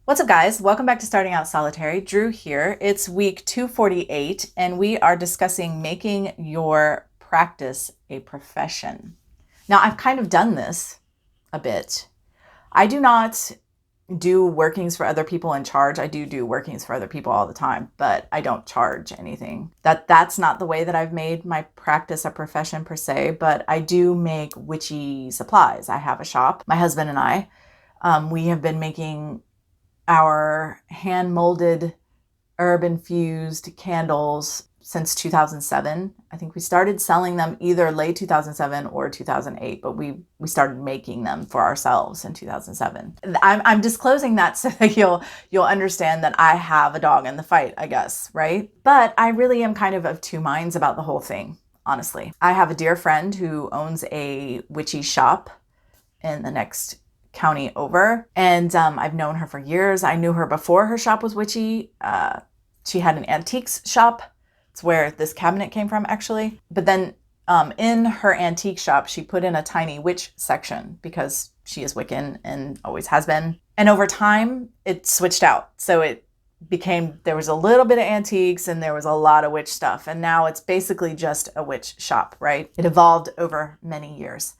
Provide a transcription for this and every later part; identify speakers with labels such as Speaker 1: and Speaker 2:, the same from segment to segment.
Speaker 1: What's up, guys? Welcome back to Starting Out Solitary. Drew here. It's week 248, and we are discussing making your practice a profession. Now, I've kind of done this a bit. I do not do workings for other people and charge. I do workings for other people all the time, but I don't charge anything. That's not the way that I've made my practice a profession per se, but I do make witchy supplies. I have a shop. My husband and I, we have been making our hand-molded herb-infused candles since 2007. I think we started selling them either late 2007 or 2008, but we started making them for ourselves in 2007. I'm disclosing that so that you'll understand that I have a dog in the fight, I guess, right? But I really am kind of two minds about the whole thing, honestly. I have a dear friend who owns a witchy shop in the next county over, and I've known her for years. I knew her before her shop was witchy. She had an antiques shop. It's where this cabinet came from, actually. But then in her antique shop, she put in a tiny witch section because she is Wiccan and always has been. And over time, it switched out. So it became, there was a little bit of antiques and there was a lot of witch stuff. And now it's basically just a witch shop, right? It evolved over many years.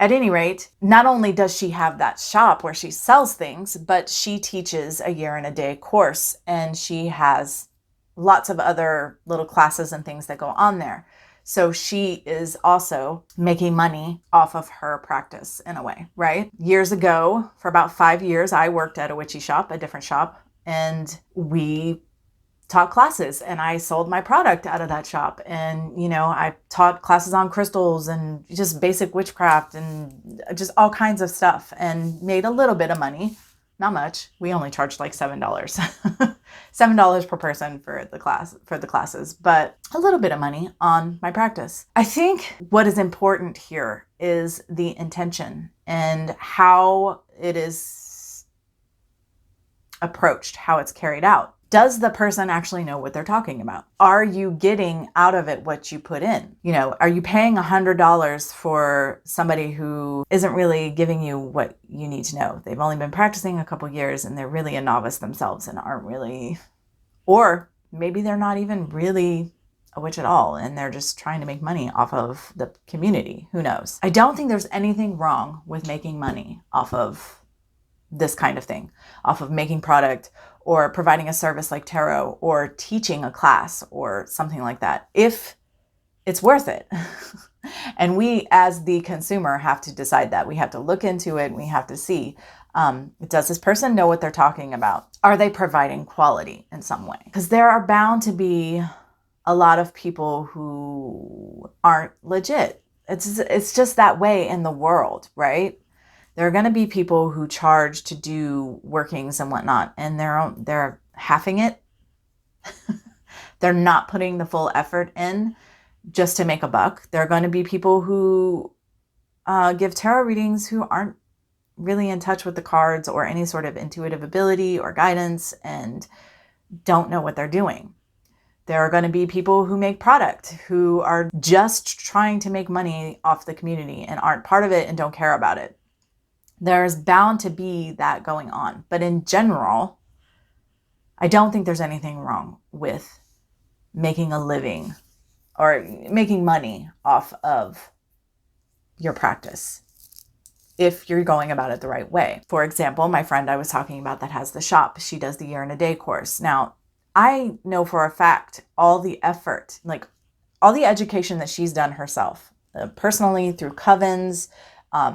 Speaker 1: At any rate, not only does she have that shop where she sells things, but she teaches a year and a day course, and she has lots of other little classes and things that go on there. So she is also making money off of her practice in a way, right? Years ago, for about 5 years, I worked at a witchy shop, a different shop, and we taught classes, and I sold my product out of that shop. And, you know, I taught classes on crystals and just basic witchcraft and just all kinds of stuff, and made a little bit of money. Not much. We only charged like $7. $7 per person for the classes, but a little bit of money on my practice. I think what is important here is the intention and how it is approached, how it's carried out. Does the person actually know what they're talking about? Are you getting out of it what you put in? You know, are you paying $100 for somebody who isn't really giving you what you need to know? They've only been practicing a couple years and they're really a novice themselves and aren't really, or maybe they're not even really a witch at all and they're just trying to make money off of the community. Who knows? I don't think there's anything wrong with making money off of this kind of thing, off of making product or providing a service like tarot or teaching a class or something like that, if it's worth it. And we, as the consumer, have to decide that. We have to look into it. We have to see, does this person know what they're talking about? Are they providing quality in some way? Because there are bound to be a lot of people who aren't legit. It's just that way in the world, right? There are going to be people who charge to do workings and whatnot, and they're halving it. They're not putting the full effort in just to make a buck. There are going to be people who give tarot readings who aren't really in touch with the cards or any sort of intuitive ability or guidance and don't know what they're doing. There are going to be people who make product who are just trying to make money off the community and aren't part of it and don't care about it. There's bound to be that going on. But in general, I don't think there's anything wrong with making a living or making money off of your practice if you're going about it the right way. For example, my friend I was talking about that has the shop, she does the year and a day course. Now, I know for a fact all the effort, like all the education that she's done herself, personally through covens,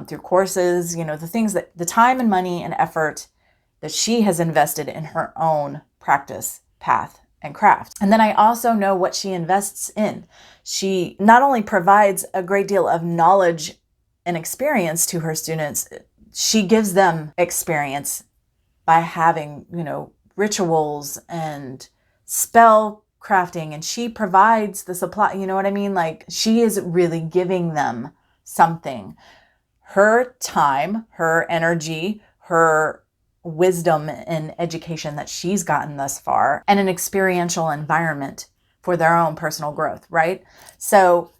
Speaker 1: through courses, you know, the time and money and effort that she has invested in her own practice, path, and craft. And then I also know what she invests in. She not only provides a great deal of knowledge and experience to her students, she gives them experience by having, you know, rituals and spell crafting, and she provides the supply, you know what I mean? Like, she is really giving them something. Her time, her energy, her wisdom and education that she's gotten thus far, and an experiential environment for their own personal growth, right? So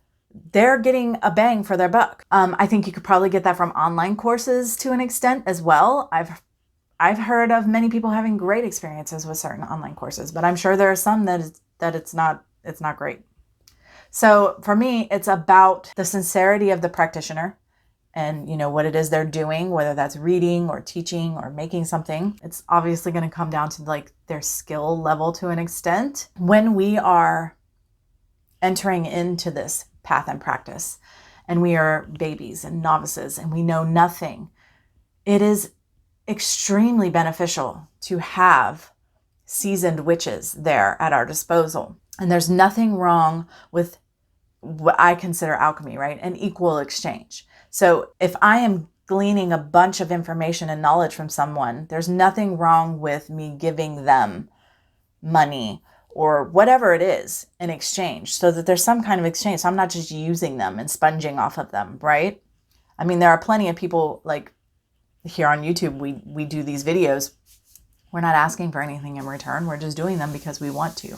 Speaker 1: they're getting a bang for their buck. I think you could probably get that from online courses to an extent as well. I've I've heard of many people having great experiences with certain online courses, but I'm sure there are some that it's not great. So for me, it's about the sincerity of the practitioner and, what it is they're doing, whether that's reading or teaching or making something. It's obviously going to come down to like their skill level to an extent. When we are entering into this path and practice and we are babies and novices and we know nothing, it is extremely beneficial to have seasoned witches there at our disposal. And there's nothing wrong with what I consider alchemy, right? An equal exchange. So if I am gleaning a bunch of information and knowledge from someone, there's nothing wrong with me giving them money or whatever it is in exchange, so that there's some kind of exchange. So I'm not just using them and sponging off of them, right? I mean, there are plenty of people like here on YouTube, we do these videos. We're not asking for anything in return. We're just doing them because we want to.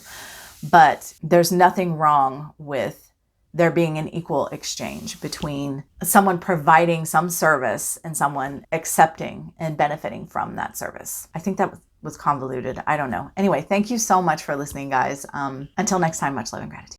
Speaker 1: But there's nothing wrong with there being an equal exchange between someone providing some service and someone accepting and benefiting from that service. I think that was convoluted. I don't know. Anyway, thank you so much for listening, guys. Until next time, much love and gratitude.